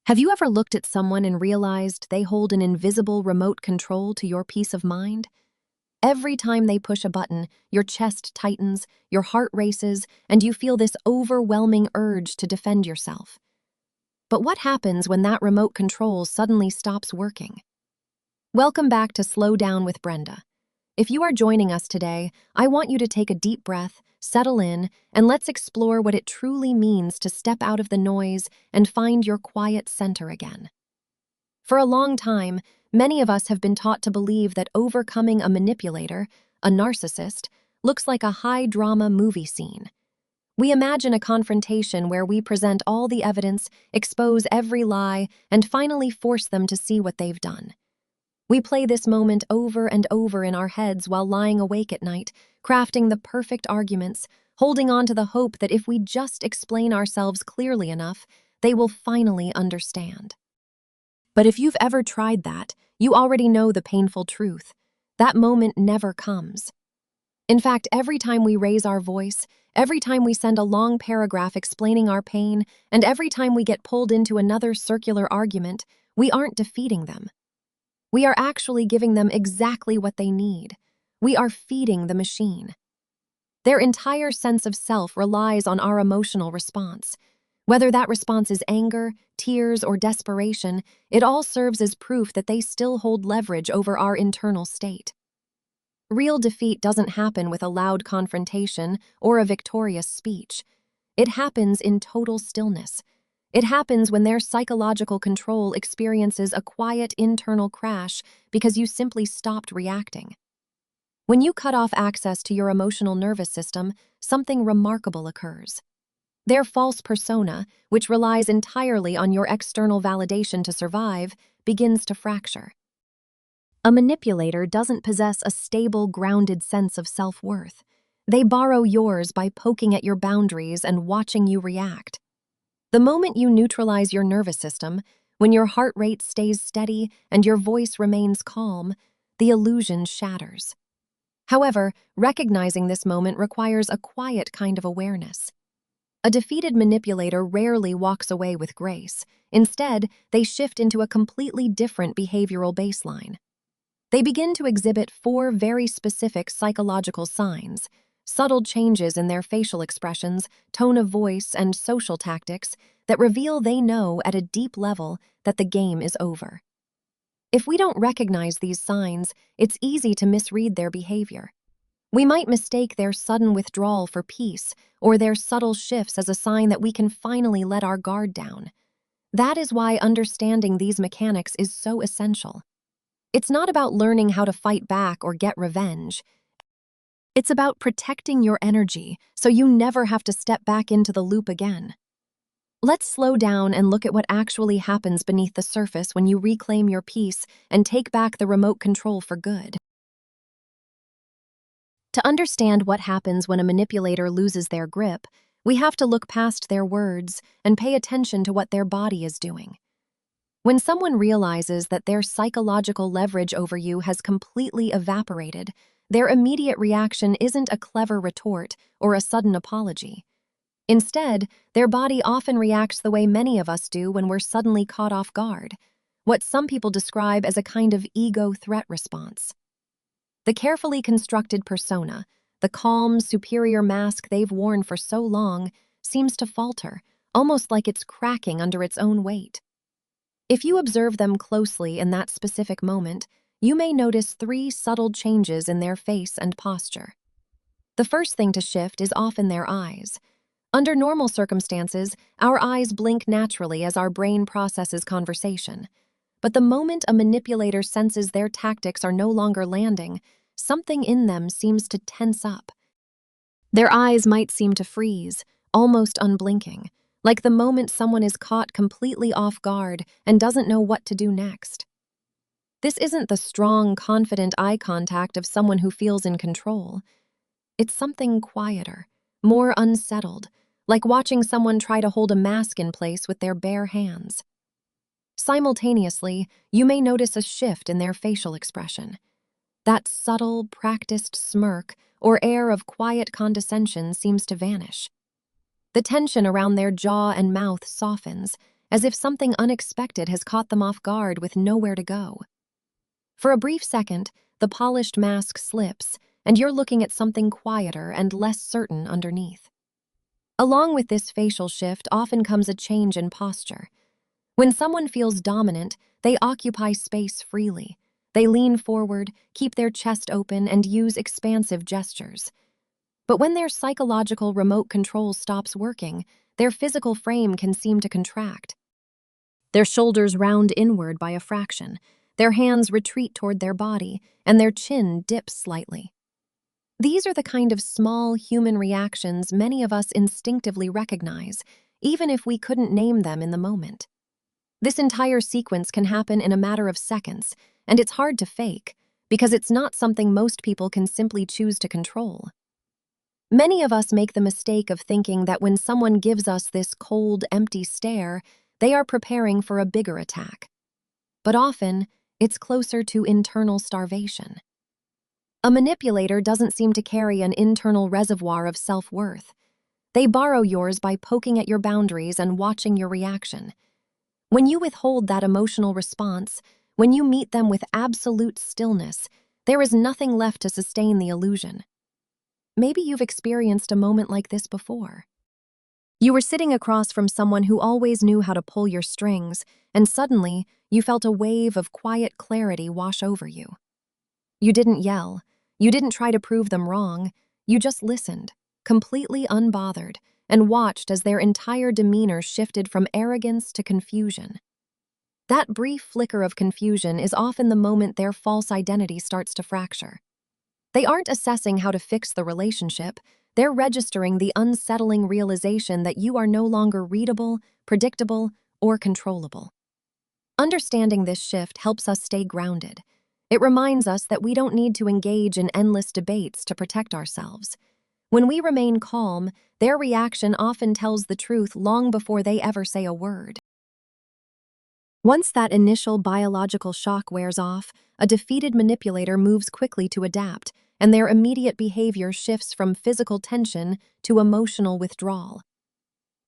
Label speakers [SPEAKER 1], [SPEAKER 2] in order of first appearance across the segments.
[SPEAKER 1] Have you ever looked at someone and realized they hold an invisible remote control to your peace of mind? Every time they push a button, your chest tightens, your heart races, and you feel this overwhelming urge to defend yourself. But what happens when that remote control suddenly stops working? Welcome back to Slow Down with Brenda. If you are joining us today, I want you to take a deep breath, settle in, and let's explore what it truly means to step out of the noise and find your quiet center again. For a long time, many of us have been taught to believe that overcoming a manipulator, a narcissist, looks like a high-drama movie scene. We imagine a confrontation where we present all the evidence, expose every lie, and finally force them to see what they've done. We play this moment over and over in our heads while lying awake at night, crafting the perfect arguments, holding on to the hope that if we just explain ourselves clearly enough, they will finally understand. But if you've ever tried that, you already know the painful truth. That moment never comes. In fact, every time we raise our voice, every time we send a long paragraph explaining our pain, and every time we get pulled into another circular argument, we aren't defeating them. We are actually giving them exactly what they need. We are feeding the machine. Their entire sense of self relies on our emotional response. Whether that response is anger, tears, or desperation, it all serves as proof that they still hold leverage over our internal state. Real defeat doesn't happen with a loud confrontation or a victorious speech. It happens in total stillness. It happens when their psychological control experiences a quiet internal crash because you simply stopped reacting. When you cut off access to your emotional nervous system, something remarkable occurs. Their false persona, which relies entirely on your external validation to survive, begins to fracture. A manipulator doesn't possess a stable, grounded sense of self-worth. They borrow yours by poking at your boundaries and watching you react. The moment you neutralize your nervous system, when your heart rate stays steady and your voice remains calm, the illusion shatters. However, recognizing this moment requires a quiet kind of awareness. A defeated manipulator rarely walks away with grace. Instead, they shift into a completely different behavioral baseline. They begin to exhibit 4 very specific psychological signs: subtle changes in their facial expressions, tone of voice, and social tactics that reveal they know at a deep level that the game is over. If we don't recognize these signs, it's easy to misread their behavior. We might mistake their sudden withdrawal for peace or their subtle shifts as a sign that we can finally let our guard down. That is why understanding these mechanics is so essential. It's not about learning how to fight back or get revenge. It's about protecting your energy so you never have to step back into the loop again. Let's slow down and look at what actually happens beneath the surface when you reclaim your peace and take back the remote control for good. To understand what happens when a manipulator loses their grip, we have to look past their words and pay attention to what their body is doing. When someone realizes that their psychological leverage over you has completely evaporated, their immediate reaction isn't a clever retort or a sudden apology. Instead, their body often reacts the way many of us do when we're suddenly caught off guard, what some people describe as a kind of ego threat response. The carefully constructed persona, the calm, superior mask they've worn for so long, seems to falter, almost like it's cracking under its own weight. If you observe them closely in that specific moment, you may notice 3 subtle changes in their face and posture. The first thing to shift is often their eyes. Under normal circumstances, our eyes blink naturally as our brain processes conversation. But the moment a manipulator senses their tactics are no longer landing, something in them seems to tense up. Their eyes might seem to freeze, almost unblinking, like the moment someone is caught completely off guard and doesn't know what to do next. This isn't the strong, confident eye contact of someone who feels in control. It's something quieter, more unsettled, like watching someone try to hold a mask in place with their bare hands. Simultaneously, you may notice a shift in their facial expression. That subtle, practiced smirk or air of quiet condescension seems to vanish. The tension around their jaw and mouth softens, as if something unexpected has caught them off guard with nowhere to go. For a brief second, the polished mask slips, and you're looking at something quieter and less certain underneath. Along with this facial shift often comes a change in posture. When someone feels dominant, they occupy space freely. They lean forward, keep their chest open, and use expansive gestures. But when their psychological remote control stops working, their physical frame can seem to contract. Their shoulders round inward by a fraction, their hands retreat toward their body, and their chin dips slightly. These are the kind of small human reactions many of us instinctively recognize, even if we couldn't name them in the moment. This entire sequence can happen in a matter of seconds, and it's hard to fake, because it's not something most people can simply choose to control. Many of us make the mistake of thinking that when someone gives us this cold, empty stare, they are preparing for a bigger attack. But often, it's closer to internal starvation. A manipulator doesn't seem to carry an internal reservoir of self-worth. They borrow yours by poking at your boundaries and watching your reaction. When you withhold that emotional response, when you meet them with absolute stillness, there is nothing left to sustain the illusion. Maybe you've experienced a moment like this before. You were sitting across from someone who always knew how to pull your strings, and suddenly, you felt a wave of quiet clarity wash over you. You didn't yell. You didn't try to prove them wrong. You just listened, completely unbothered, and watched as their entire demeanor shifted from arrogance to confusion. That brief flicker of confusion is often the moment their false identity starts to fracture. They aren't assessing how to fix the relationship. They're registering the unsettling realization that you are no longer readable, predictable, or controllable. Understanding this shift helps us stay grounded. It reminds us that we don't need to engage in endless debates to protect ourselves. When we remain calm, their reaction often tells the truth long before they ever say a word. Once that initial biological shock wears off, a defeated manipulator moves quickly to adapt, and their immediate behavior shifts from physical tension to emotional withdrawal.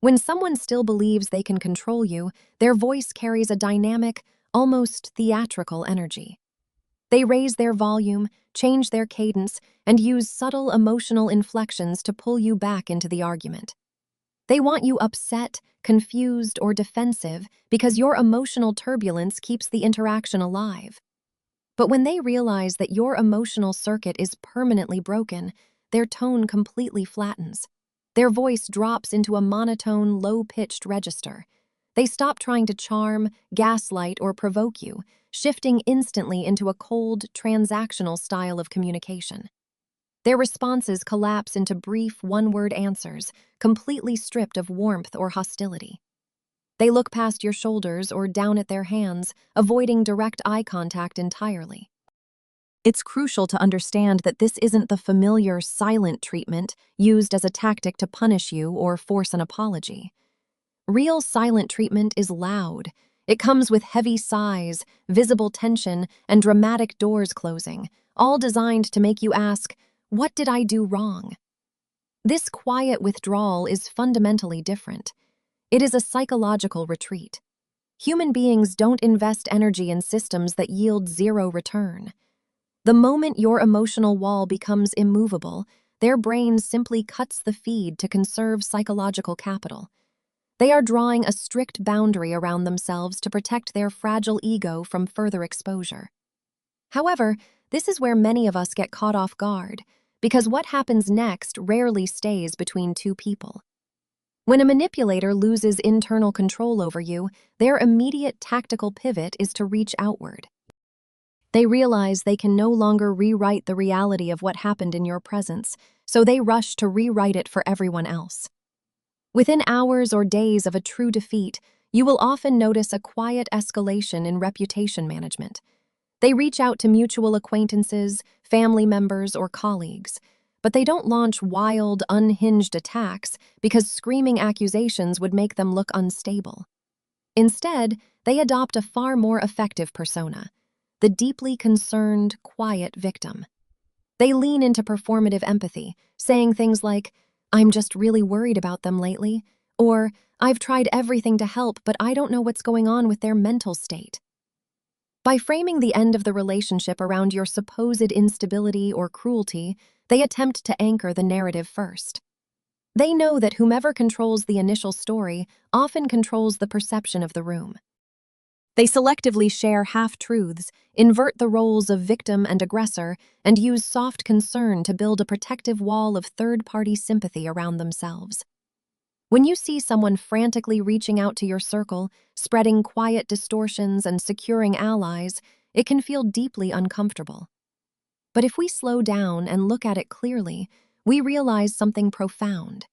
[SPEAKER 1] When someone still believes they can control you, their voice carries a dynamic, almost theatrical energy. They raise their volume, change their cadence, and use subtle emotional inflections to pull you back into the argument. They want you upset, confused, or defensive because your emotional turbulence keeps the interaction alive. But when they realize that your emotional circuit is permanently broken, their tone completely flattens. Their voice drops into a monotone, low-pitched register. They stop trying to charm, gaslight, or provoke you, shifting instantly into a cold, transactional style of communication. Their responses collapse into brief, one-word answers, completely stripped of warmth or hostility. They look past your shoulders or down at their hands, avoiding direct eye contact entirely. It's crucial to understand that this isn't the familiar silent treatment used as a tactic to punish you or force an apology. Real silent treatment is loud. It comes with heavy sighs, visible tension, and dramatic doors closing, all designed to make you ask, "What did I do wrong?" This quiet withdrawal is fundamentally different. It is a psychological retreat. Human beings don't invest energy in systems that yield zero return. The moment your emotional wall becomes immovable, their brain simply cuts the feed to conserve psychological capital. They are drawing a strict boundary around themselves to protect their fragile ego from further exposure. However, this is where many of us get caught off guard, because what happens next rarely stays between two people. When a manipulator loses internal control over you, their immediate tactical pivot is to reach outward. They realize they can no longer rewrite the reality of what happened in your presence, so they rush to rewrite it for everyone else. Within hours or days of a true defeat, you will often notice a quiet escalation in reputation management. They reach out to mutual acquaintances, family members, or colleagues, but they don't launch wild, unhinged attacks because screaming accusations would make them look unstable. Instead, they adopt a far more effective persona, the deeply concerned, quiet victim. They lean into performative empathy, saying things like, "I'm just really worried about them lately," or "I've tried everything to help, but I don't know what's going on with their mental state." By framing the end of the relationship around your supposed instability or cruelty, they attempt to anchor the narrative first. They know that whomever controls the initial story often controls the perception of the room. They selectively share half-truths, invert the roles of victim and aggressor, and use soft concern to build a protective wall of third-party sympathy around themselves. When you see someone frantically reaching out to your circle, spreading quiet distortions and securing allies, it can feel deeply uncomfortable. But if we slow down and look at it clearly, we realize something profound.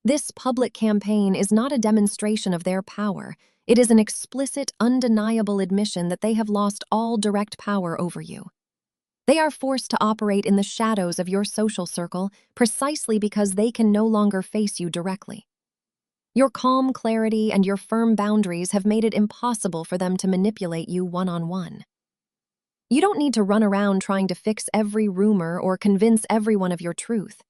[SPEAKER 1] This public campaign is not a demonstration of their power. It is an explicit, undeniable admission that they have lost all direct power over you. They are forced to operate in the shadows of your social circle precisely because they can no longer face you directly. Your calm clarity and your firm boundaries have made it impossible for them to manipulate you one-on-one. You don't need to run around trying to fix every rumor or convince everyone of your truth.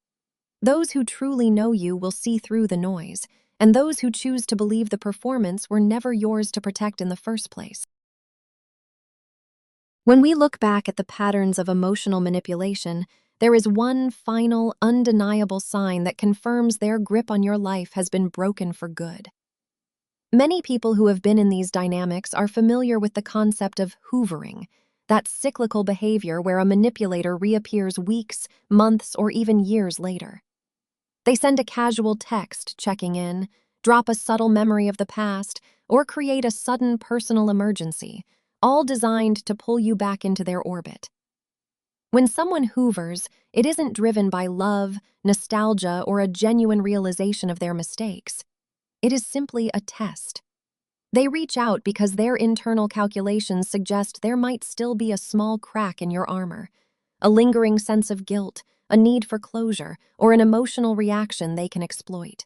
[SPEAKER 1] Those who truly know you will see through the noise, and those who choose to believe the performance were never yours to protect in the first place. When we look back at the patterns of emotional manipulation, there is one final, undeniable sign that confirms their grip on your life has been broken for good. Many people who have been in these dynamics are familiar with the concept of hoovering, that cyclical behavior where a manipulator reappears weeks, months, or even years later. They send a casual text checking in, drop a subtle memory of the past, or create a sudden personal emergency, all designed to pull you back into their orbit. When someone hoovers, it isn't driven by love, nostalgia, or a genuine realization of their mistakes. It is simply a test. They reach out because their internal calculations suggest there might still be a small crack in your armor, a lingering sense of guilt, a need for closure, or an emotional reaction they can exploit.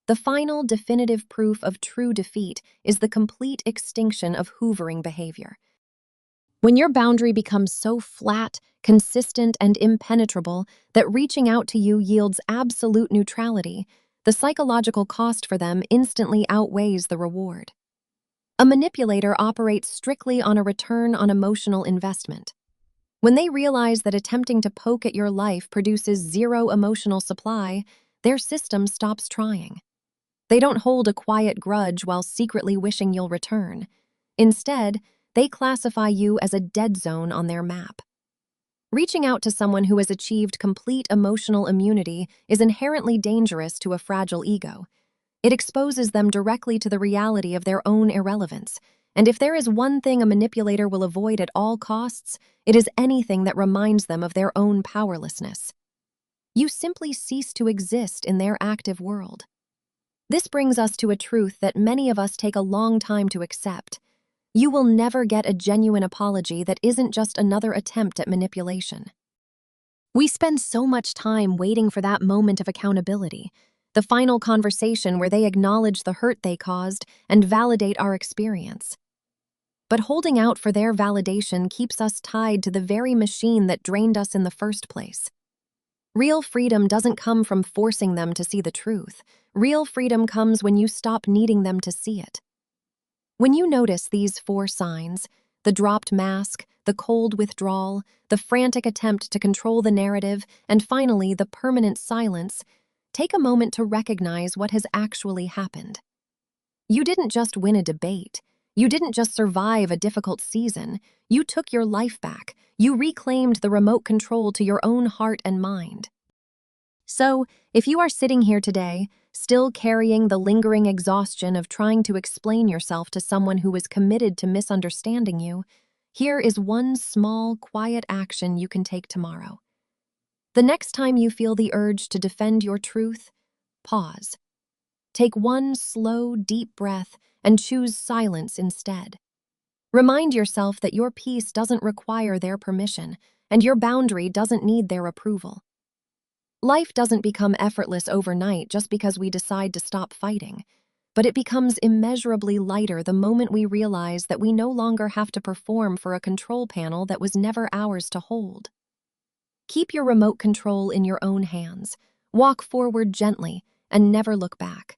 [SPEAKER 1] The final, definitive proof of true defeat is the complete extinction of hoovering behavior. When your boundary becomes so flat, consistent, and impenetrable that reaching out to you yields absolute neutrality, the psychological cost for them instantly outweighs the reward. A manipulator operates strictly on a return on emotional investment. When they realize that attempting to poke at your life produces zero emotional supply, their system stops trying. They don't hold a quiet grudge while secretly wishing you'll return. Instead, they classify you as a dead zone on their map. Reaching out to someone who has achieved complete emotional immunity is inherently dangerous to a fragile ego. It exposes them directly to the reality of their own irrelevance, and if there is one thing a manipulator will avoid at all costs, it is anything that reminds them of their own powerlessness. You simply cease to exist in their active world. This brings us to a truth that many of us take a long time to accept. You will never get a genuine apology that isn't just another attempt at manipulation. We spend so much time waiting for that moment of accountability, the final conversation where they acknowledge the hurt they caused and validate our experience. But holding out for their validation keeps us tied to the very machine that drained us in the first place. Real freedom doesn't come from forcing them to see the truth. Real freedom comes when you stop needing them to see it. When you notice these 4 signs, the dropped mask, the cold withdrawal, the frantic attempt to control the narrative, and finally the permanent silence, take a moment to recognize what has actually happened. You didn't just win a debate. You didn't just survive a difficult season. You took your life back. You reclaimed the remote control to your own heart and mind. So, if you are sitting here today, still carrying the lingering exhaustion of trying to explain yourself to someone who is committed to misunderstanding you, here is one small, quiet action you can take tomorrow. The next time you feel the urge to defend your truth, pause. Take one slow, deep breath and choose silence instead. Remind yourself that your peace doesn't require their permission, and your boundary doesn't need their approval. Life doesn't become effortless overnight just because we decide to stop fighting, but it becomes immeasurably lighter the moment we realize that we no longer have to perform for a control panel that was never ours to hold. Keep your remote control in your own hands, walk forward gently, and never look back.